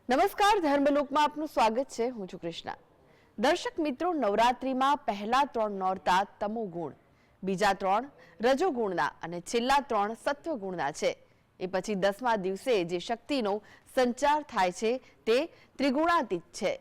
નમસ્કાર, ધર્મલોકમાં આપનું સ્વાગત છે. હું છું કૃષ્ણા. દર્શક મિત્રો, નવરાત્રીમાં પહેલા 3 નોરતા તમોગુણ, બીજા 3 રજોગુણના અને છેલ્લા 3 સત્વગુણના છે. એ પછી 10મા દિવસે જે શક્તિનો સંચાર થાય છે તે ત્રિગુણાતીત છે.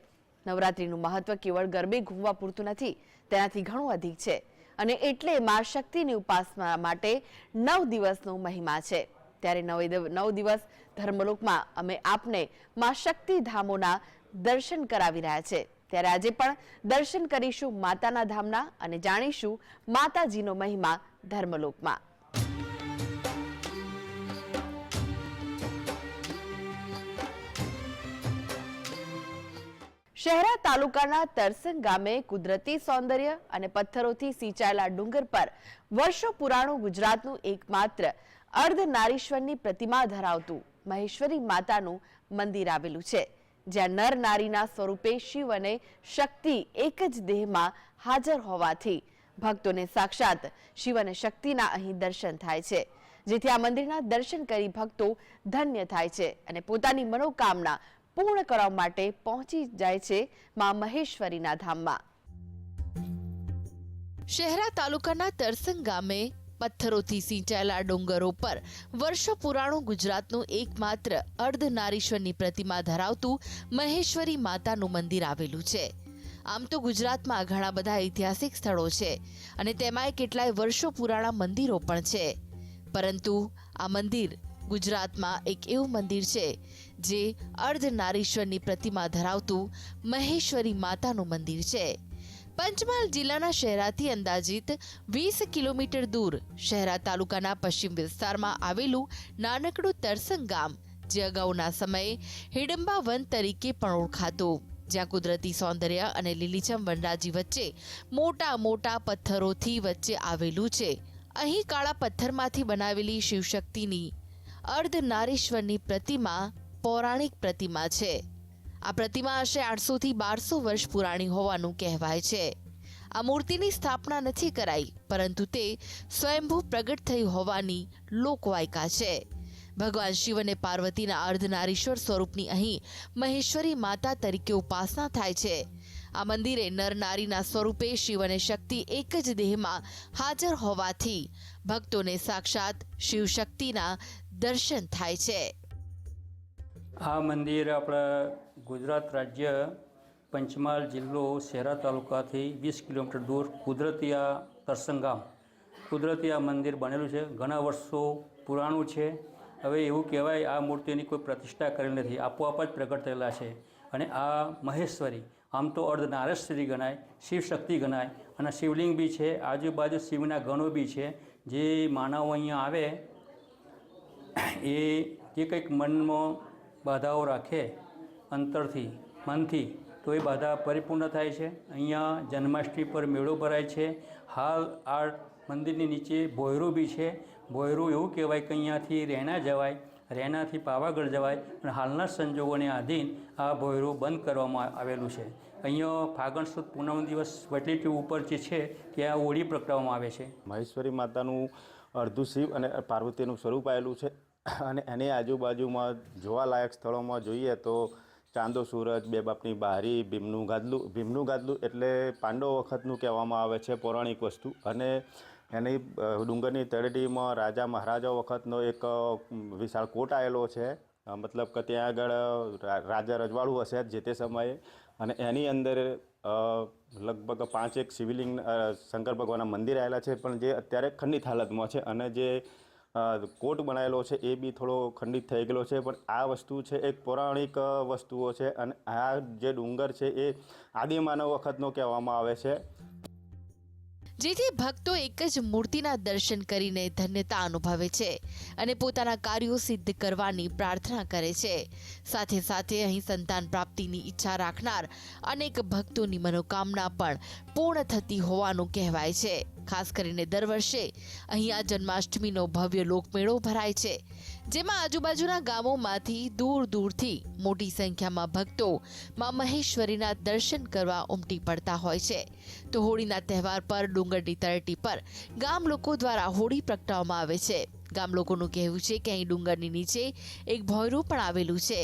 નવરાત્રીનું મહત્વ કેવળ ગરબે ઘૂમવા પૂરતું નથી, તેનાથી ઘણું અધિક છે અને એટલે મા શક્તિની ઉપાસના માટે 9 દિવસનો મહિમા છે. ત્યારે 9 દિવસ ધર્મલોકમાં અમે આપને મા શક્તિ ધામોના દર્શન કરાવી રહ્યા છે. ત્યારે આજે પણ દર્શન કરીશું માતાના ધામના અને જાણીશું માતાજીનો મહિમા ધર્મલોકમાં. શહેરા તાલુકાના તરસંગ ગામે કુદરતી સૌંદર્ય અને પથ્થરોથી સિંચાયેલા ડુંગર પર વર્ષો પુરાણું ગુજરાતનું એકમાત્ર અર્ધનારીશ્વરની પ્રતિમા ધરાવતું મહેશ્વરી માતાનું મંદિર આવેલું છે, જ્યાં નર નારીના સ્વરૂપે શિવ અને શક્તિ એક જ દેહમાં હાજર હોવાથી ભક્તોને સાક્ષાત શિવ અને શક્તિના અહીં દર્શન થાય છે, જેથી આ મંદિરના દર્શન કરી ભક્તો ધન્ય થાય છે અને પોતાની મનોકામના પૂર્ણ કરવા માટે પહોંચી જાય છે મા મહેશ્વરીના ધામમાં. શહેરા તાલુકાના તરસંગ ગામે પથ્થરોથી સિંચાયેલા ડુંગરો પર વર્ષો પુરાણું ગુજરાતનું એકમાત્ર અર્ધનારીશ્વરની પ્રતિમા ધરાવતું મહેશ્વરી માતાનું મંદિર આવેલું છે. આમ તો ગુજરાતમાં ઘણા બધા ઐતિહાસિક સ્થળો છે અને તેમાંય કેટલાય વર્ષો પુરાણા મંદિરો પણ છે, પરંતુ આ મંદિર ગુજરાતમાં એક એવું મંદિર છે જે અર્ધનારીશ્વરની પ્રતિમા ધરાવતું મહેશ્વરી માતાનું મંદિર છે. પંચમહાલ જિલ્લાના શહેરાથી અંદાજિત 20 કિલોમીટર દૂર શહેરા તાલુકાના પશ્ચિમ વિસ્તારમાં આવેલું નાનકડું તરસંગ ગામ, જે અગાઉના સમયે હિડંબા વન તરીકે પણ ઓળખાતું, જ્યાં કુદરતી સૌંદર્ય અને લીલીછમ વનરાજી વચ્ચે મોટા મોટા પથ્થરોથી વચ્ચે આવેલું છે. અહીં કાળા પથ્થરમાંથી બનાવેલી શિવશક્તિની અર્ધનારીશ્વરની પ્રતિમા પૌરાણિક પ્રતિમા છે. આ પ્રતિમા આશરે 800 થી 1200 વર્ષ પુરાણી હોવાનું કહેવાય છે. આ મૂર્તિની સ્થાપના નથી કરાઈ, પરંતુ તે સ્વયંભૂ પ્રગટ થઈ હોવાની લોકવાયકા છે. ભગવાન શિવ અને પાર્વતીના અર્ધનારીશ્વર સ્વરૂપની અહીં મહેશ્વરી માતા તરીકે ઉપાસના થાય છે. આ મંદિરે નર નારીના સ્વરૂપે શિવ અને શક્તિ એક જ દેહમાં હાજર હોવાથી ભક્તોને સાક્ષાત શિવ શક્તિના દર્શન થાય છે. આ મંદિર આપણા ગુજરાત રાજ્ય પંચમહાલ જિલ્લો શહેરા તાલુકાથી 20 કિલોમીટર દૂર કુદરતી આ તરસંગ ગામ કુદરતી આ મંદિર બનેલું છે. ઘણા વર્ષો પુરાણું છે. હવે એવું કહેવાય આ મૂર્તિની કોઈ પ્રતિષ્ઠા કરેલ નથી, આપોઆપ જ પ્રગટ થયેલા છે. અને આ મહેશ્વરી આમ તો અર્ધનારેશ્વરી ગણાય, શિવ શક્તિ ગણાય અને શિવલિંગ બી છે. આજુબાજુ શિવના ગણો બી છે. જે માનવો અહીંયા આવે એ જે કંઈક મનમાં બાધાઓ રાખે અંતરથી મનથી, તો એ બાધા પરિપૂર્ણ થાય છે. અહીંયા જન્માષ્ટમી પર મેળો ભરાય છે. હાલ આ મંદિરની નીચે ભોયરું બી છે. ભોયરું એવું કહેવાય કે અહીંયાથી રહેણા જવાય, રહેણાથી પાવાગઢ જવાય, અને હાલના સંજોગોને આધીન આ ભોયરું બંધ કરવામાં આવેલું છે. અહીંયા ફાગણ સુદ પૂનમ દિવસ વટલીટી ઉપર જે છે ત્યાં હોળી પ્રગટાવવામાં આવે છે. મહેશ્વરી માતાનું અડધું શિવ અને પાર્વતીનું સ્વરૂપ આવેલું છે અને એની આજુબાજુમાં જોવાલાયક સ્થળોમાં જોઈએ તો ચાંદો સૂરજ, બે બાપની બારી, ભીમનું ગાદલું એટલે પાંડવ વખતનું કહેવામાં આવે છે પૌરાણિક વસ્તુ. અને એની ડુંગરની તળેટીમાં રાજા મહારાજાઓ વખતનો એક વિશાળ કોટ આવેલો છે, મતલબ કે ત્યાં આગળ રાજા રજવાડું હશે જે તે સમયે. અને એની અંદર લગભગ 5 શિવલિંગ શંકર ભગવાનના મંદિર આવેલા છે, પણ જે અત્યારે ખંડિત હાલતમાં છે. અને જે કોટ બનાવેલો છે એ બી થોડો ખંડિત થઈ ગયેલો છે. પણ આ વસ્તુ છે એક પૌરાણિક વસ્તુઓ છે અને આ જે ડુંગર છે એ આદિમાનવ વખતનો કહેવામાં આવે છે. જેથી ભક્તો એક જ મૂર્તિના દર્શન કરીને ધન્યતા અનુભવે છે અને પોતાના કાર્યો સિદ્ધ કરવાની પ્રાર્થના કરે છે. સાથે સાથે અહીં સંતાન પ્રાપ્તિની ઈચ્છા રાખનાર અનેક ભક્તોની મનોકામના પણ પૂર્ણ થતી હોવાનું કહેવાય છે. ખાસ કરીને દર વર્ષે અહીંયા જન્માષ્ટમીનો ભવ્ય લોકમેળો ભરાય છે, જેમાં આજુબાજુના ગામોમાંથી દૂર દૂરથી મોટી સંખ્યામાં ભક્તો મા મહેશ્વરીના દર્શન કરવા ઉમટી પડતા હોય છે. તો હોળીના તહેવાર પર ડુંગરની તળેટી પર ગામ લોકો દ્વારા હોળી પ્રગટાવવામાં આવે છે. ગામ લોકોનું કહેવું છે કે અહીં ડુંગરની નીચે એક ભોંયરું પણ આવેલું છે,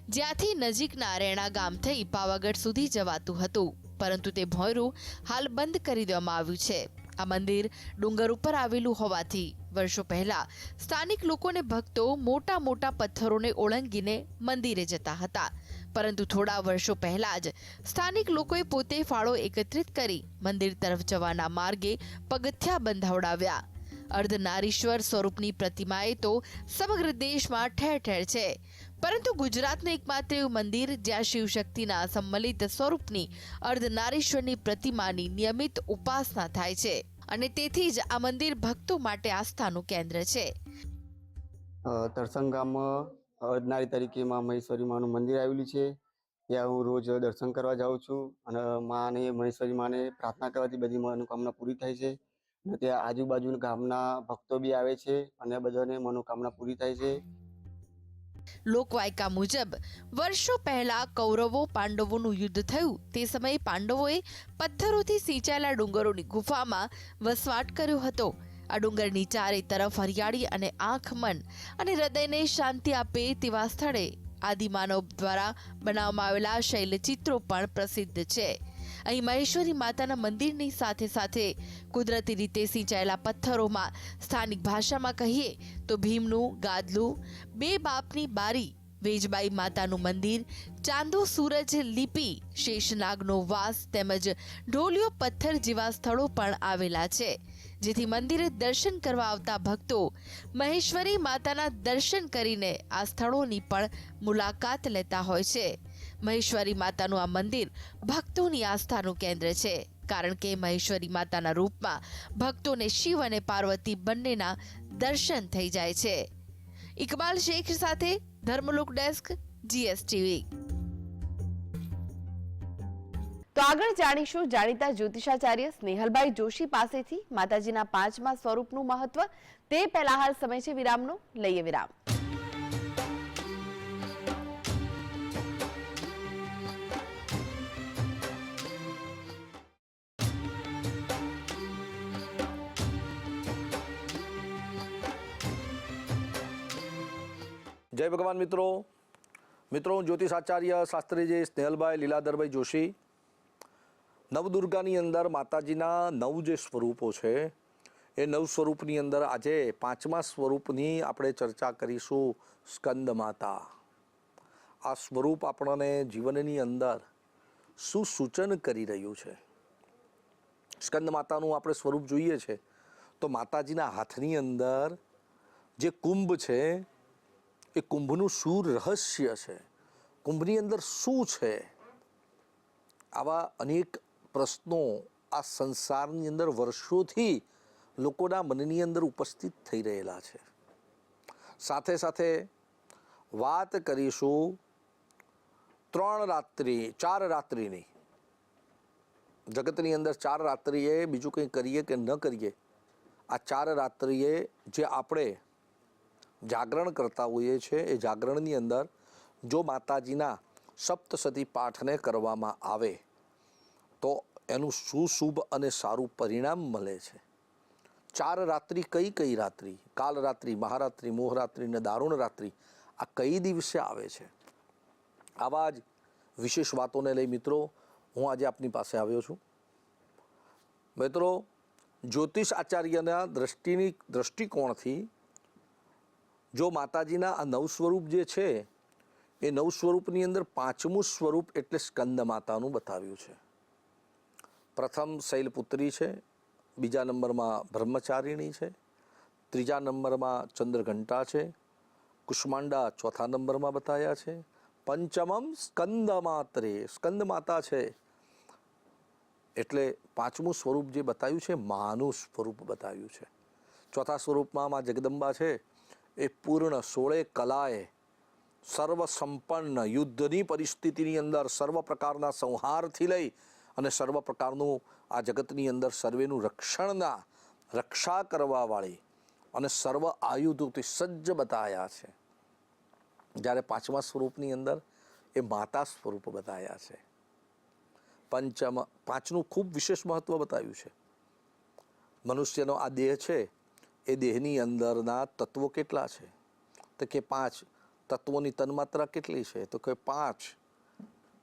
જ્યાંથી નજીકના રેણા ગામ થઈ પાવાગઢ સુધી જવાતું હતું, પરંતુ તે ભોંયરું હાલ બંધ કરી દેવામાં આવ્યું છે. આ મંદિર ડુંગર ઉપર આવેલું હોવાથી વર્ષો પહેલા સ્થાનિક લોકોને ભક્તો મોટા મોટા પથ્થરોને ઓળંગીને મંદિરે જતા હતા, પરંતુ થોડા વર્ષો પહેલા જ સ્થાનિક લોકોએ પોતે ફાળો એકત્રિત કરી મંદિર તરફ જવાના માર્ગે પગથિયા બંધાવડાવ્યા. અર્ધનારીશ્વર સ્વરૂપની પ્રતિમાએ તો સમગ્ર દેશમાં ઠેર ઠેર છે, પરંતુ ગુજરાતનું એકમાત્ર એવું મંદિર જ્યાં શિવશક્તિના સંમલિત સ્વરૂપની અર્ધનારીશ્વરની પ્રતિમાની નિયમિત ઉપાસના થાય છે, અને તેથી જ આ મંદિર ભક્તો માટે આસ્થાનું કેન્દ્ર છે. તરસંગ ગામમાં અર્ધનારી તરીકે માં મહેશ્વરી માનું મંદિર આવેલું છે. ત્યાં હું રોજ દર્શન કરવા જાઉં છું અને માને મહેશ્વરી માને પ્રાર્થના કરવાથી બધી મનોકામના પૂરી થાય છે. અને ત્યાં આજુબાજુ ગામના ભક્તો બી આવે છે અને બધાને મનોકામના પૂરી થાય છે. લોકવાયકા મુજબ વર્ષો પહેલા કૌરવો પાંડવોનું યુદ્ધ થયું તે સમયે પાંડવોએ પથ્થરોથી સિંચાયેલા ડુંગરોની ગુફામાં વસવાટ કર્યો હતો. આ ડુંગરની ચારે તરફ હરિયાળી અને આંખ, મન અને હૃદયને શાંતિ આપે તેવા સ્થળે આદિમાનવ દ્વારા બનાવવામાં આવેલા શૈલચિત્રો પણ પ્રસિદ્ધ છે. અહીં મહેશ્વરી માતાના મંદિરની સાથે સાથે કુદરતી રીતે સિંચાયેલા પથ્થરોમાં સ્થાનિક ભાષામાં કહીએ તો ભીમનું ગાદલું, બે બાપની બારી, વેજબાઈ માતાનું મંદિર, ચાંદો સૂરજ લિપિ, શેષનાગનો વાસ તેમજ ઢોલિયો પથ્થર જેવા સ્થળો પણ આવેલા છે, જેથી મંદિરે દર્શન કરવા આવતા ભક્તો મહેશ્વરી માતાના દર્શન કરીને આ સ્થળોની પણ મુલાકાત લેતા હોય છે. મહેશ્વરી માતાનું આ મંદિર ભક્તોની આસ્થાનું કેન્દ્ર છે, કારણ કે મહેશ્વરી માતાના રૂપમાં ભક્તોને શિવ અને પાર્વતી બંનેના દર્શન થઈ જાય છે. ઇકબાલ શેખ સાથે ધર્મલોક ડેસ્ક, GSTV. તો આગળ જાણીશું જાણીતા જ્યોતિષાચાર્ય સ્નેહલભાઈ જોશી પાસેથી માતાજીના 5મા સ્વરૂપનું મહત્વ. તે પહેલા હાલ સમય છે વિરામનો, લઈએ વિરામ. જય ભગવાન મિત્રો. હું જ્યોતિષાચાર્ય શાસ્ત્રીજી સ્નેહલભાઈ લીલાધરભાઈ જોશી. નવદુર્ગાની અંદર માતાજીના 9 જે સ્વરૂપો છે એ 9 સ્વરૂપની અંદર આજે 5મા સ્વરૂપની આપણે ચર્ચા કરીશું. સ્કંદ માતા. આ સ્વરૂપ આપણને જીવનની અંદર શું સૂચન કરી રહ્યું છે? સ્કંદ માતાનું આપણે સ્વરૂપ જોઈએ છે તો માતાજીના હાથની અંદર જે કુંભ છે એ કુંભનું શું રહસ્ય છે, કુંભની અંદર શું છે, આવા અનેક પ્રશ્નો આ સંસારની અંદર વર્ષોથી લોકોના મનની અંદર ઉપસ્થિત થઈ રહેલા છે. સાથે સાથે વાત કરીશું 4 રાત્રિની. જગતની અંદર 4 રાત્રિએ બીજું કંઈ કરીએ કે ન કરીએ, આ 4 રાત્રિએ જે આપણે જાગરણ કરતા હોઈએ છીએ એ જાગરણની અંદર જો માતાજીના સપ્તસતી પાઠને કરવામાં આવે તો એનું શુભ અને સારું પરિણામ મળે છે. 4 રાત્રિ કઈ રાત્રિ? કાલ રાત્રિ, મહારાત્રિ, મોહરાત્રિ ને દારૂણ રાત્રિ, આ કઈ દિવસે આવે છે? આવા જ વિશેષ વાતોને લઈ મિત્રો હું આજે આપની પાસે આવ્યો છું. મિત્રો, જ્યોતિષ આચાર્યના દ્રષ્ટિકોણથી જો માતાજીના આ 9 સ્વરૂપ જે છે એ 9 સ્વરૂપની અંદર 5મું સ્વરૂપ એટલે સ્કંદ માતાનું બતાવ્યું છે. પ્રથમ શૈલપુત્રી છે, બીજા નંબરમાં બ્રહ્મચારિણી છે, ત્રીજા નંબરમાં ચંદ્રઘંટા છે, કુષ્માંડા ચોથા નંબરમાં બતાવ્યા છે, પંચમમ સ્કંદ માત્રે, સ્કંદ માતા છે. એટલે 5મું સ્વરૂપ જે બતાવ્યું છે માનું સ્વરૂપ બતાવ્યું છે. ચોથા સ્વરૂપમાં માં જગદંબા છે એ પૂર્ણ 16 કલાએ સર્વ સંપન્ન યુદ્ધની પરિસ્થિતિની અંદર સર્વ પ્રકારના સંહારથી લઈ અને સર્વ પ્રકારનું આ જગતની અંદર સર્વેનું રક્ષા કરવાવાળી અને સર્વ આયુધોથી સજ્જ બતાવ્યા છે. જ્યારે 5મા સ્વરૂપની અંદર એ માતા સ્વરૂપ બતાવ્યા છે. 5નું ખૂબ વિશેષ મહત્વ બતાવ્યું છે. મનુષ્યનો આ દેહ છે એ દેહની અંદરના તત્વો કેટલા છે? તો કે 5. તત્વોની તન્માત્રા કેટલી છે? તો કે 5.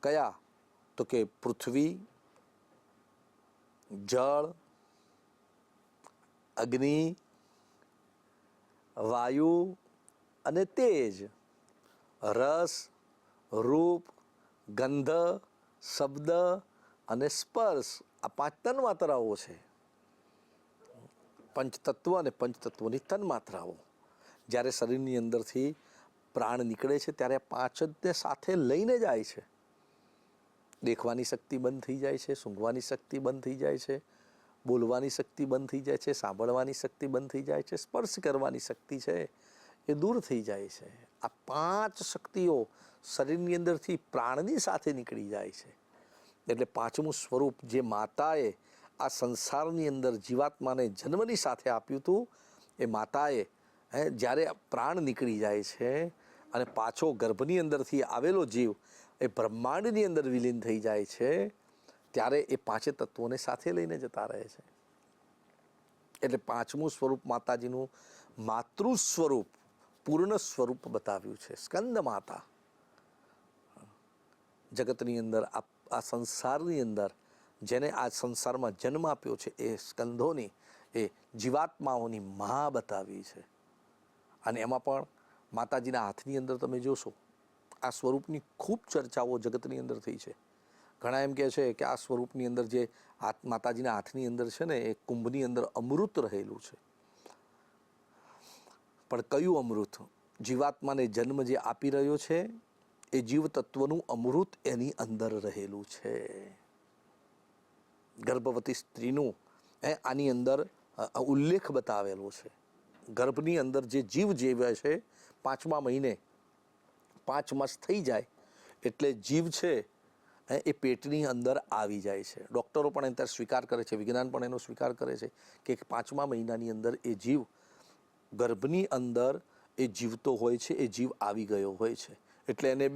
કયા? તો કે પૃથ્વી, જળ, અગ્નિ, વાયુ અને તેજ. રસ, રૂપ, ગંધ, શબ્દ અને સ્પર્શ, આ 5 તન્માત્રાઓ છે. પંચતત્વ અને પંચતત્વોની તન્માત્રાઓ. જ્યારે શરીરની અંદરથી પ્રાણ નીકળે છે ત્યારે 5 જને સાથે લઈને જાય છે. દેખવાની શક્તિ બંધ થઈ જાય છે, સૂંઘવાની શક્તિ બંધ થઈ જાય છે, બોલવાની શક્તિ બંધ થઈ જાય છે, સાંભળવાની શક્તિ બંધ થઈ જાય છે, સ્પર્શ કરવાની શક્તિ છે એ દૂર થઈ જાય છે. આ 5 શક્તિઓ શરીરની અંદરથી પ્રાણની સાથે નીકળી જાય છે. એટલે 5મું સ્વરૂપ જે માતાએ આ સંસારની અંદર જીવાત્માને જન્મની સાથે આપ્યું હતું, એ માતાએ જ્યારે પ્રાણ નીકળી જાય છે અને પાછો ગર્ભની અંદરથી આવેલો જીવ એ બ્રહ્માંડની અંદર વિલીન થઈ જાય છે, ત્યારે એ 5 તત્વોને સાથે લઈને જતા રહે છે. એટલે 5મું સ્વરૂપ માતાજીનું માતૃ સ્વરૂપ, પૂર્ણ સ્વરૂપ બતાવ્યું છે. સ્કંદ માતા જગતની અંદર, આ સંસારની અંદર જેને આ સંસારમાં જન્મ આપ્યો છે એ સ્કંધોની, એ જીવાત્માઓની મા બતાવી છે. અને એમાં પણ માતાજીના હાથની અંદર તમે જોશો આ સ્વરૂપની ખૂબ ચર્ચાઓ જગતની અંદર થઈ છે. ઘણા એમ કહે છે કે આ સ્વરૂપની અંદર જે માતાજીના હાથની અંદર છે ને એ કુંભની અંદર અમૃત રહેલું છે. પણ કયું અમૃત? જીવાત્માને જન્મ જે આપી રહ્યો છે એ જીવ તત્વનું અમૃત એની અંદર રહેલું છે. ગર્ભવતી સ્ત્રીનું આની અંદર ઉલ્લેખ બતાવેલો છે. ગર્ભની અંદર જે જીવ જીવે છે 5મા મહિને 5 માસ થઈ જાય એટલે જીવ છે એ પેટની અંદર આવી જાય છે. ડૉક્ટરો પણ અત્યારે સ્વીકાર કરે છે, વિજ્ઞાન પણ એનો સ્વીકાર કરે છે કે 5મા મહિનાની અંદર એ જીવ ગર્ભની અંદર એ જીવતો હોય છે, એ જીવ આવી ગયો હોય છે. એટલે એને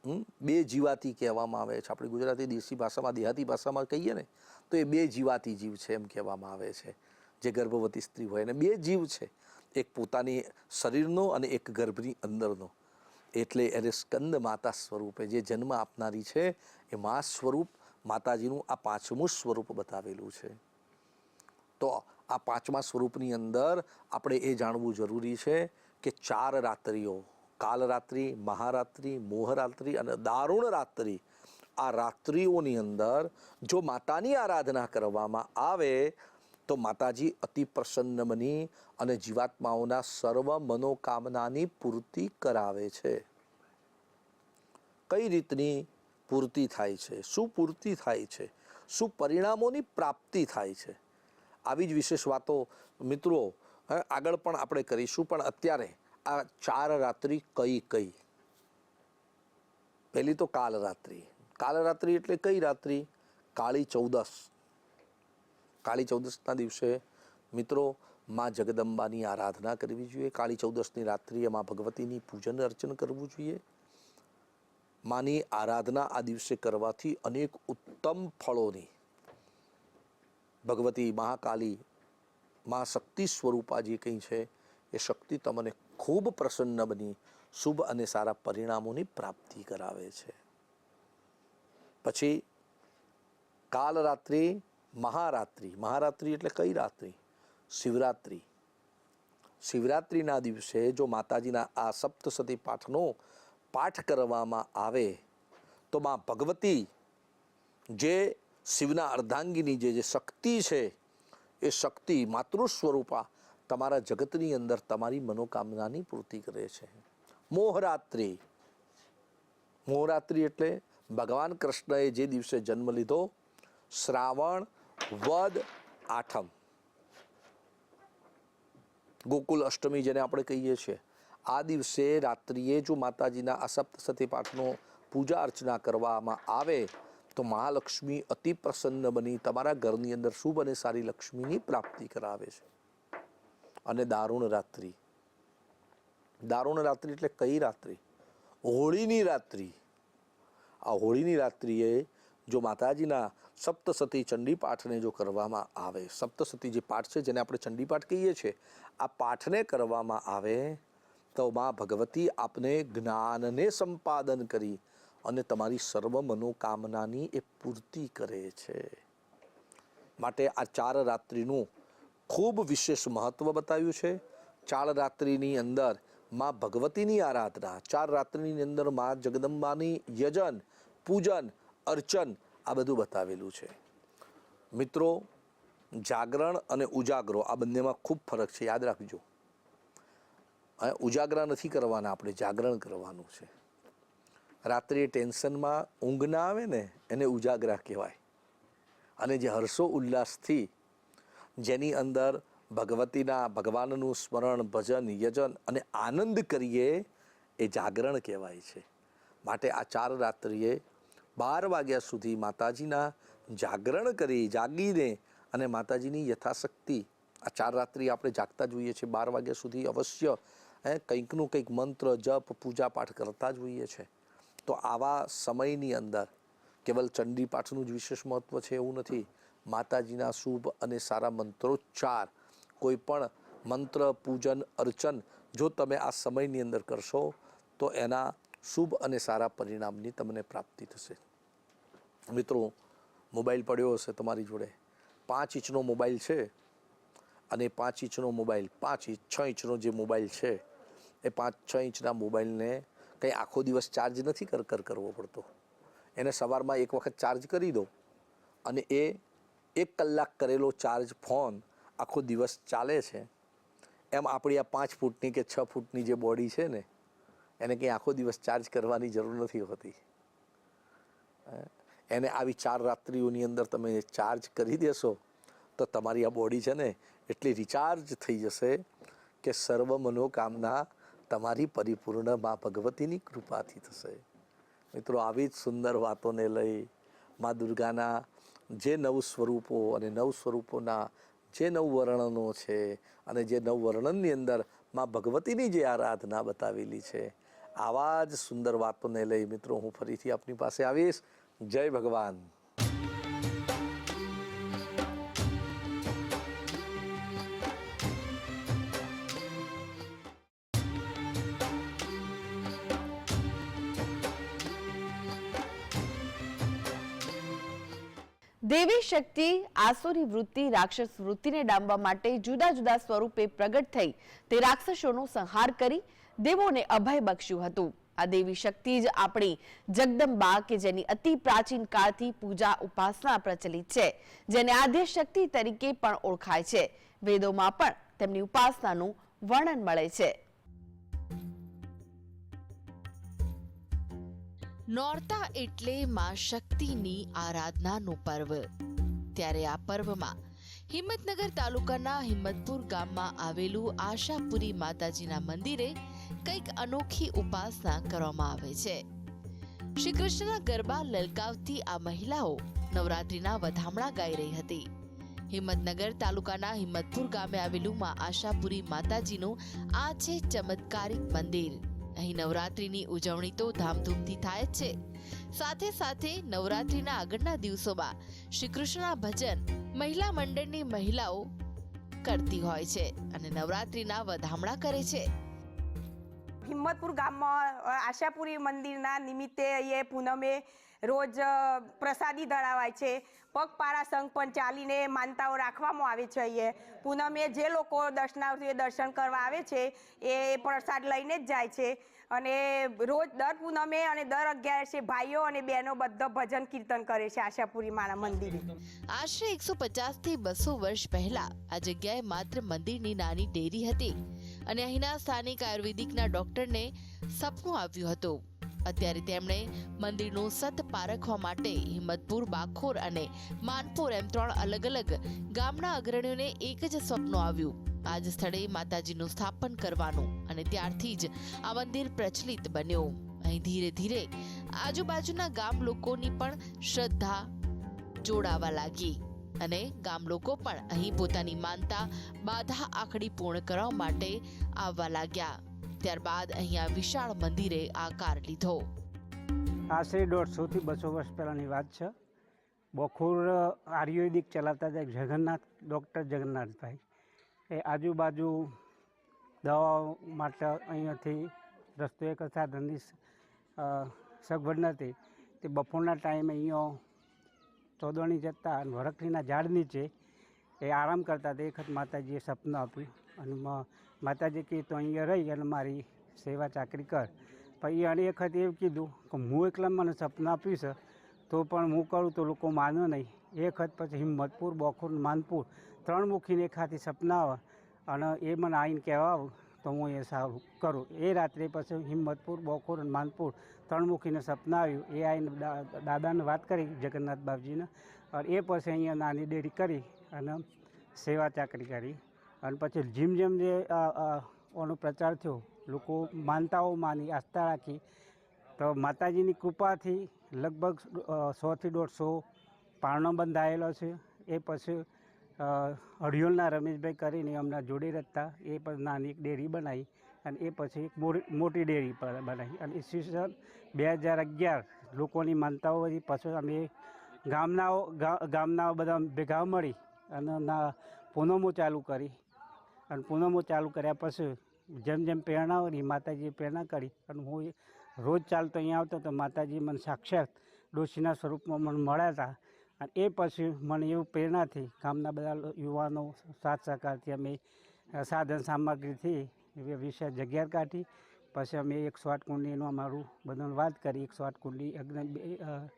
2 જીવાતી કહેવામાં આવે છે. આપણી ગુજરાતી દેશી ભાષામાં, દેહાતી ભાષામાં કહીએ ને તો એ 2 જીવાતી જીવ છે એમ કહેવામાં આવે છે. જે ગર્ભવતી સ્ત્રી હોય એને 2 જીવ છે, એક પોતાની શરીરનો અને એક ગર્ભની અંદરનો. એટલે એને સ્કંદ માતા સ્વરૂપે જે જન્મ આપનારી છે એ મા સ્વરૂપ માતાજીનું આ 5મું સ્વરૂપ બતાવેલું છે. તો આ 5મા સ્વરૂપની અંદર આપણે એ જાણવું જરૂરી છે કે 4 રાત્રિઓ, કાલરાત્રિ, મહારાત્રિ, મોહરાત્રિ અને દારૂણ રાત્રિ, આ રાત્રિઓની અંદર જો માતાની આરાધના કરવામાં આવે તો માતાજી અતિ પ્રસન્ન બની અને જીવાત્માઓના સર્વ મનોકામનાની પૂર્તિ કરાવે છે. કઈ રીતની પૂર્તિ થાય છે? શું પૂર્તિ થાય છે? શું પરિણામોની પ્રાપ્તિ થાય છે? આવી જ વિશેષ વાતો મિત્રો આગળ પણ આપણે કરીશું. પણ અત્યારે આ 4 રાત્રિ કઈ? પહેલી તો કાલરાત્રિ. કાલરાત્રિ એટલે કઈ રાત્રિ? કાળી ચૌદસ. કાળી ચૌદસના દિવસે મિત્રો માં જગદંબાની આરાધના કરવી જોઈએ. કાળી ચૌદસની રાત્રિએ માં ભગવતીની પૂજન અર્ચન કરવું જોઈએ. માની આરાધના આ દિવસે કરવાથી અનેક ઉત્તમ ફળોની, ભગવતી મહાકાલી મા શક્તિ સ્વરૂપા જે કંઈ છે એ શક્તિ તમને ખૂબ પ્રસન્ન બની શુભ અને સારા પરિણામોની પ્રાપ્તિ કરાવે છે. પછી કાલરાત્રિ, મહારાત્રિ. મહારાત્રિ એટલે કઈ રાત્રિ? શિવરાત્રિ. શિવરાત્રિના દિવસે જો માતાજીના આ સપ્તસતી પાઠનો પાઠ કરવામાં આવે તો માં ભગવતી જે શિવના અર્ધાંગીની જે શક્તિ છે એ શક્તિ માતૃ સ્વરૂપા તમારા જગતની અંદર તમારી મનોકામનાની પૂર્તિ કરે છે. મોહરાત્રિ. મોહરાત્રિ એટલે ભગવાન કૃષ્ણએ જે દિવસે જન્મ લીધો, શ્રાવણ વદ આઠમ, ગોકુલ અષ્ટમી જેને આપણે કહીએ છીએ, આ દિવસે રાત્રિએ જો માતાજીના આ સપ્તસતી પાઠનો પૂજા અર્ચના કરવામાં આવે તો મહાલક્ષ્મી અતિ પ્રસન્ન બની તમારા ઘરની અંદર શુભ અને સારી લક્ષ્મીની પ્રાપ્તિ કરાવે છે. અને દારૂણ રાત્રિ. દારૂણ રાત્રિ એટલે કઈ રાત્રિ? હોળીની રાત્રિ. આ હોળીની રાત્રિએ જો માતાજીના સપ્તસતી ચંડી પાઠને જો કરવામાં આવે, સપ્તસતી જે પાઠ છે જેને આપણે ચંડી પાઠ કહીએ છીએ, આ પાઠને કરવામાં આવે તો માં ભગવતી આપને જ્ઞાનને સંપાદન કરી અને તમારી સર્વ મનોકામનાની એ પૂર્તિ કરે છે. માટે આ 4 રાત્રિનું ખૂબ વિશેષ મહત્વ બતાવ્યું છે. 4 રાત્રિની અંદર માં ભગવતીની આરાધના, 4 રાત્રિની અંદર માં જગદંબાની યજન, પૂજન, અર્ચન આ બધું બતાવેલું છે. મિત્રો, જાગરણ અને ઉજાગરો આ બંનેમાં ખૂબ ફરક છે, યાદ રાખજો. ઉજાગરા નથી કરવાના, આપણે જાગરણ કરવાનું છે. રાત્રે ટેન્શનમાં ઊંઘ ના આવે ને એને ઉજાગરા કહેવાય. અને જે હર્ષો ઉલ્લાસથી જેની અંદર ભગવતીના ભગવાનનું સ્મરણ, ભજન, યજન અને આનંદ કરીએ એ જાગરણ કહેવાય છે. માટે આ 4 રાત્રિએ 12 વાગ્યા સુધી માતાજીના જાગરણ કરી, જાગીને અને માતાજીની યથાશક્તિ આ 4 રાત્રિ આપણે જાગતા જોઈએ છીએ. 12 વાગ્યા સુધી અવશ્ય કંઈકનું કંઈક મંત્ર, જપ, પૂજા પાઠ કરતા જ હોઈએ છે. તો આવા સમયની અંદર કેવલ ચંડી પાઠનું જ વિશેષ મહત્વ છે એવું નથી. માતાજીના શુભ અને સારા મંત્રોચ્ચાર, કોઈ પણ મંત્ર, પૂજન, અર્ચન જો તમે આ સમયની અંદર કરશો તો એના શુભ અને સારા પરિણામની તમને પ્રાપ્તિ થશે. મિત્રો, મોબાઈલ પડ્યો હશે તમારી જોડે, 5 ઇંચનો મોબાઈલ છે અને 5 ઇંચનો મોબાઈલ, 5 ઇંચ 6 ઇંચનો જે મોબાઈલ છે એ 5-6 ઇંચના મોબાઈલને કંઈ આખો દિવસ ચાર્જ નથી કરવો પડતો. એને સવારમાં એક વખત ચાર્જ કરી દો અને એ 1 કલાક કરેલો ચાર્જ ફોન આખો દિવસ ચાલે છે. એમ આપણી આ 5 ફૂટની કે 6 ફૂટની જે બોડી છે ને એને કંઈ આખો દિવસ ચાર્જ કરવાની જરૂર નથી હોતી. એને આવી 4 રાત્રિઓની અંદર તમે ચાર્જ કરી દેશો તો તમારી આ બોડી છે ને એટલી રિચાર્જ થઈ જશે કે સર્વ મનોકામના તમારી પરિપૂર્ણ મા ભગવતીની કૃપાથી થશે. મિત્રો, આવી જ સુંદર વાતોને લઈ મા દુર્ગાના જે 9 સ્વરૂપો અને 9 સ્વરૂપોના જે 9 વર્ણનો છે અને જે 9 વર્ણનની અંદર મા ભગવતીની જે આરાધના બતાવેલી છે, આવા જ સુંદર વાતોને લઈ મિત્રો હું ફરીથી આપની પાસે આવીશ. જય ભગવાન. દેવી શક્તિ આસુરી વૃત્તિ, રાક્ષસ વૃત્તિને ડામવા માટે જુદા જુદા સ્વરૂપે પ્રગટ થઈ તે રાક્ષસોનો સંહાર કરી દેવોને અભય બક્ષ્યું હતું. આ દેવી શક્તિ જ આપણી જગદંબા કે જેની અતિ પ્રાચીન કાળથી પૂજા ઉપાસના પ્રચલિત છે, જેને આદ્ય શક્તિ તરીકે પણ ઓળખાય છે. વેદોમાં પણ તેમની ઉપાસનાનું વર્ણન મળે છે. નોરતા એટલે માં શક્તિની આરાધનાનું પર્વ. ત્યારે આ પર્વમાં હિંમતનગર તાલુકાના હિંમતપુર ગામમાં આવેલું આશાપુરી માતાજીના મંદિરે કંઈક અનોખી ઉપાસના કરવામાં આવે છે. શ્રી કૃષ્ણના ગરબા લલકાવતી આ મહિલાઓ નવરાત્રીના વધામણા ગાઈ રહી હતી. હિંમતનગર તાલુકાના હિંમતપુર ગામે આવેલું માં આશાપુરી માતાજીનું આ છે ચમત્કારિક મંદિર. અહીં નવરાત્રીની ઉજવણી તો ધામધૂમથી થાય જ છે. સાથે સાથે નવરાત્રીના આગળના દિવસોમાં શ્રી કૃષ્ણના ભજન મહિલા મંડળની મહિલાઓ કરતી હોય છે અને નવરાત્રીના વધામણા કરે છે. હિંમતપુર ગામમાં આશાપુરી મંદિરના નિમિત્તે અહીંયા પૂનમે રોજ પ્રસાદી ધરાવાય છે. પગપાળા સંઘ પણ ચાલીને માનતાઓ રાખવામાં આવે છે. અહીંયા પૂનમે જે લોકો દર્શનાર્થીઓ દર્શન કરવા આવે છે એ પ્રસાદ લઈને જ જાય છે. અને રોજ દર પૂનમે અને દર 11 ભાઈઓ અને બહેનો બધા ભજન કીર્તન કરે છે આશાપુરી માના મંદિરે. આશરે 150 થી 200 વર્ષ પહેલા આ જગ્યાએ માત્ર મંદિરની નાની ડેરી હતી અને અહીંના સ્થાનિક આયુર્વેદિકના ડોક્ટરને સપનું આવ્યું હતું. અત્યારે તેમણે મંદિરનું સત પારખવા માટે હિંમતપુર, બાખોર અને માનપુર એમ 3 અલગ અલગ ગામના અગ્રણીઓને એક જ સપનું આવ્યું. આ જ સ્થળે માતાજીનું સ્થાપન કરવાનું અને ત્યારથી જ આ મંદિર પ્રચલિત બન્યું. અહીં ધીરે ધીરે આજુબાજુના ગામ લોકોની પણ શ્રદ્ધા જોડાવા લાગી અને ગામ લોકો પણ અહીં પોતાની માનતા, બાધા આખડી પૂર્ણ કરવા માટે આવવા લાગ્યા. ત્યારબાદ અહીંયા વિશાળ મંદિરે આકાર લીધો. આશરે 150 થી 200 વર્ષ પહેલાંની વાત છે. બખોર આયુર્વેદિક ચલાવતા હતા જગન્નાથ ડૉક્ટર જગન્નાથભાઈ, એ આજુબાજુ દવાઓ માટે અહીંયાથી રસ્તો એક સાધનની સગવડ નથી, તે બપોરના ટાઈમે અહીંયા ચોદવણી જતા અને વરખડીના ઝાડ નીચે એ આરામ કરતા હતા. એક વખત માતાજીએ સપનું આપ્યું અને માતાજી કહે તો અહીંયા રહી અને મારી સેવા ચાકરી કર. પછી એને એક વખત એવું કીધું કે હું એકલા મને સપનું આપ્યું છે તો પણ હું કરું તો લોકો માનો નહીં. એક વખત પછી હિંમતપુર, બખોર, માનપુર 3 મૂકીને એક હાથી સપના આવે અને એ મને આવીને કહેવા આવું તો હું એ સારું કરું. એ રાત્રે પછી હિંમતપુર, બખોર અને માનપુર 3 મૂકીને સપના આવ્યું. એ આવીને દાદાને વાત કરી જગન્નાથ બાપજીને અને એ પછી અહીંયા નાની ડેરી કરી અને સેવા ચાકરી કરી. અને પછી જેમ જેમ જે ઓનો પ્રચાર થયો, લોકો માનતાઓ માની, આસ્થા રાખી, તો માતાજીની કૃપાથી લગભગ 100 થી 150 પારણો બંધાયેલો છે. એ પછી હડિયોલના રમેશભાઈ કરીને અમના જોડે રહેતા એ પછી નાની એક ડેરી બનાવી અને એ પછી એક મોટી ડેરી બનાવી અને ઈસવીસન 2011 લોકોની માનતાઓ વધી. પછી અમે ગામનાઓ બધા ભેગા મળી અને પૂનમો ચાલુ કરી અને પૂનમો ચાલુ કર્યા પછી જેમ જેમ પ્રેરણા હોય માતાજીએ પ્રેરણા કરી અને હું રોજ ચાલતો અહીંયા આવતો તો માતાજી મને સાક્ષાત ડોશીના સ્વરૂપમાં મને મળ્યા હતા. અને એ પછી મને એવું પ્રેરણાથી ગામના બધા યુવાનો સાથ સહકારથી અમે સાધન સામગ્રીથી વિશેષ જગ્યા કાઢી. પછી અમે 108 કુંડીનું અમારું બધાને વાત કરી. 108 કુંડી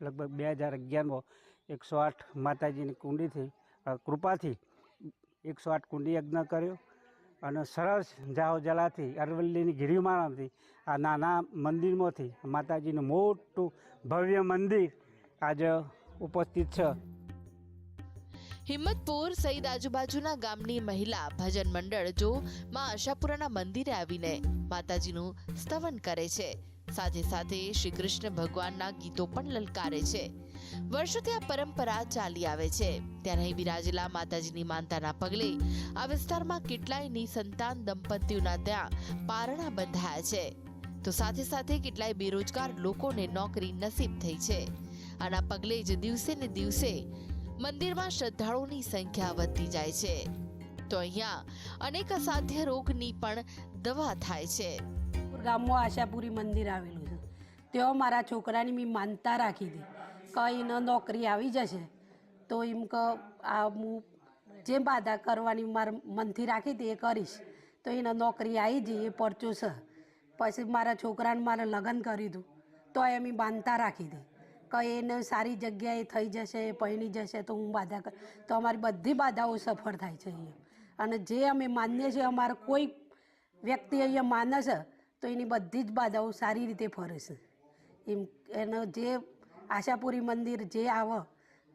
લગભગ 2011માં 108 માતાજીની કુંડીથી કૃપાથી 108 કુંડી યજ્ઞ કર્યો અને સરસ જાહો જલાથી અરવલ્લીની ગિરિમાળામાંથી આ નાના મંદિરમાંથી માતાજીનું મોટું ભવ્ય મંદિર આજે ઉપસ્થિત છે. હિંમતપુર સહિત આજુબાજુના ગામની મહિલા ભજન મંડળ જો માં આશાપુરાના મંદિરે આવીને માતાજીનું સ્તવન કરે છે. સાથે સાથે શ્રી કૃષ્ણ ભગવાનના ગીતો પણ લલકારે છે. વર્ષોથી આ પરંપરા ચાલી આવે છે. ત્યારે અહીં બિરાજેલા માતાજીની માનતાના પગલે આ વિસ્તારમાં કેટલાય નિસંતાન દંપતીઓના ત્યાં પારણા બંધાયા છે. તો સાથે સાથે કેટલાય બેરોજગાર લોકોને નોકરી નસીબ થઈ છે. આના પગલે જ દિવસે ને દિવસે મંદિરમાં શ્રદ્ધાળુઓની સંખ્યા વધતી જાય છે. તો અહીંયા અનેક અસાધ્ય રોગની પણ દવા થાય છે. ગામમાં આશાપુરી મંદિર આવેલું છે. ત્યાં મારા છોકરાની મેં માનતા રાખી હતી કે એને નોકરી આવી જશે તો એમ કે આ હું જે બાધા કરવાની મારા મનથી રાખી હતી એ કરીશ તો એને નોકરી આવી જઈ. એ પરચો છે. પછી મારા છોકરાને મારે લગ્ન કર્યું હતું તો એ મેં માનતા રાખી હતી કે એને સારી જગ્યાએ થઈ જશે, પહેણી જશે તો હું બાધા કર. તો અમારી બધી બાધાઓ સફળ થાય છે અહીંયા. અને જે અમે માનીએ છીએ, અમારે કોઈ વ્યક્તિ અહીંયા માને છે તો એની બધી જ બાધાઓ સારી રીતે ફરે છે. એમ એનો જે આશાપુરી મંદિર જે આવે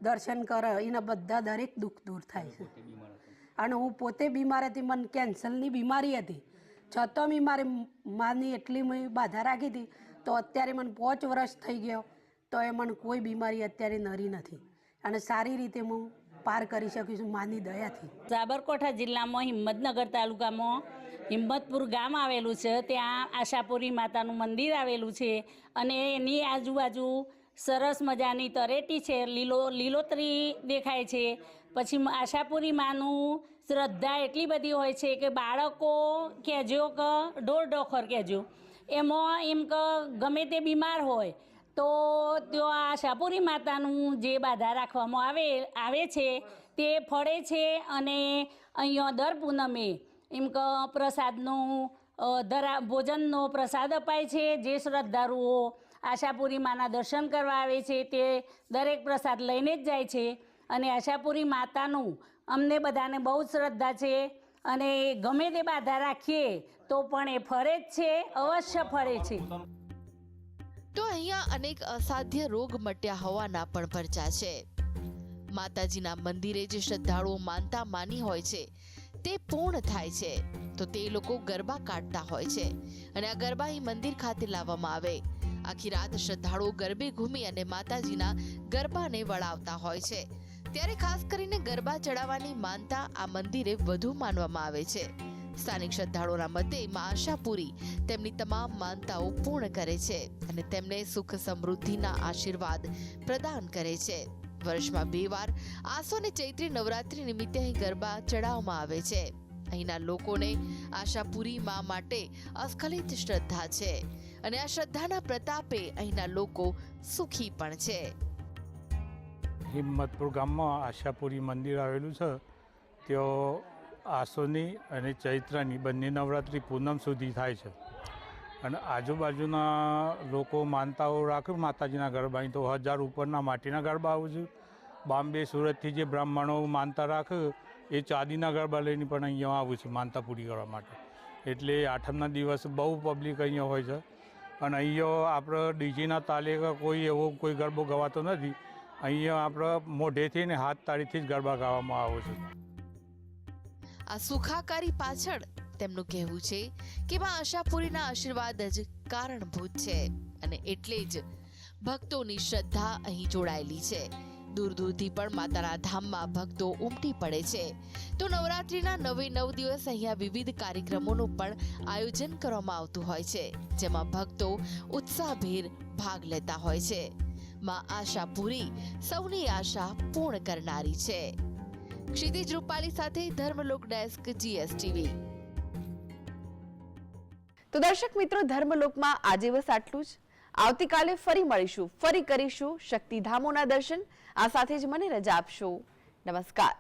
દર્શન કરે એના બધા દરેક દુઃખ દૂર થાય છે. અને હું પોતે બીમાર હતી, મને કેન્સરની બીમારી હતી, છતાં મેં મારી માની એટલી મેં બાધા રાખી હતી તો અત્યારે મને 5 વર્ષ થઈ ગયો તો એ મને કોઈ બીમારી અત્યારે નરી નથી અને સારી રીતે હું પાર કરી શકું છું માની દયાથી. સાબરકાંઠા જિલ્લામાં હિંમતનગર તાલુકામાં હિંમતપુર ગામ આવેલું છે. ત્યાં આશાપુરી માતાનું મંદિર આવેલું છે અને એની આજુબાજુ સરસ મજાની તરેટી છે, લીલોતરી દેખાય છે. પછી આશાપુરી માનું શ્રદ્ધા એટલી બધી હોય છે કે બાળકો કહેજો કે ઢોર ઢોખર કહેજો, એમાં એમ કે ગમે તે બીમાર હોય તો ત્યાં આશાપુરી માતાનું જે બાધા રાખવામાં આવે છે તે ફળે છે. અને અહીંયા દર પૂનમે એમ કે પ્રસાદનું ભોજનનો પ્રસાદ અપાય છે. જે શ્રદ્ધાળુઓ આશાપુરી માના દર્શન કરવા આવે છે તે દરેક પ્રસાદ લઈને જ જાય છે. અને આશાપુરી માતાનું અમને બધાને બહુ જ શ્રદ્ધા છે અને ગમે તે બાધા રાખીએ તો પણ એ ફરે જ છે, અવશ્ય ફરે છે. તો અહીંયા અનેક અસાધ્ય રોગ મટ્યા હોવાના પણ પરચા છે. માતાજીના મંદિરે જે શ્રદ્ધાળુઓ માનતા માની હોય છે તે પૂર્ણ થાય છે. તો તે લોકો ગરબા કાઢતા હોય છે અને આ ગરબા અહીં મંદિર ખાતે લાવવામાં આવે. આખી રાત શ્રદ્ધાળુઓ ગરબે ઘૂમી અને માતાજીના ગરબાને વળાવતા હોય છે. ત્યારે ખાસ કરીને ગરબા ચડાવવાની માનતા આ મંદિરે વધુ માનવામાં આવે છે. સ્થાનિક શ્રદ્ધાળુઓના મતે માં આશાપુરી તેમની તમામ માનતાઓ પૂર્ણ કરે છે અને તેમને સુખ સમૃદ્ધિના આશીર્વાદ પ્રદાન કરે છે. વર્ષમાં 2 વાર આસો અને ચૈત્રી નવરાત્રી નિમિત્તે અહીં ગરબા ચડાવવામાં આવે છે. અહીંના લોકોને આશાપુરી માં માટે અસ્ખલિત શ્રદ્ધા છે અને આ શ્રદ્ધાના પ્રતાપે અહીંના લોકો સુખી પણ છે. હિંમતપુર ગામમાં આશાપુરી મંદિર આવેલું છે. ત્યાં આસોની અને ચૈત્રની બંને નવરાત્રિ પૂનમ સુધી થાય છે અને આજુબાજુના લોકો માનતાઓ રાખે માતાજીના ગરબાની તો 1000 ઉપરના માટીના ગરબા આવું છે. બોમ્બે સુરતથી જે બ્રાહ્મણો માનતા રાખે એ ચાંદીના ગરબા લઈને પણ અહીંયા આવું છે માનતા પૂરી કરવા માટે. એટલે આઠમના દિવસ બહુ પબ્લિક અહીંયા હોય છે અને અહીંયા આપણે ડીજેના તાલે કોઈ એવો કોઈ ગરબો ગવાતો નથી. અહીંયા આપણે મોઢેથી ને હાથ તાળીથી જ ગરબા ગાવામાં આવે છે. આ સુખાકારી પાછળ તેમનું કહેવું છે કે માં આશાપુરીના આશીર્વાદ જ કારણભૂત છે અને એટલે જ ભક્તોની શ્રદ્ધા અહીં જોડાયેલી છે. દૂર દૂરથી પણ માતાના ધામમાં ભક્તો ઉમટી પડે છે. તો નવરાત્રીના 9 દિવસ અહીંયા વિવિધ કાર્યક્રમોનું પણ આયોજન કરવામાં આવતું હોય છે, જેમાં ભક્તો ઉત્સાહભેર ભાગ લેતા હોય છે. માં આશાપુરી સૌની આશા પૂર્ણ કરનારી છે. ક્ષિતિજ રૂપાલી સાથે ધર્મલોક ડેસ્ક GSTV. તો દર્શક મિત્રો, ધર્મલોકમાં આજે બસ આટલું જ. આવતીકાલે ફરી મળીશું, ફરી કરીશું શક્તિધામોના દર્શન. આ સાથે જ મને રજા આપશો. નમસ્કાર.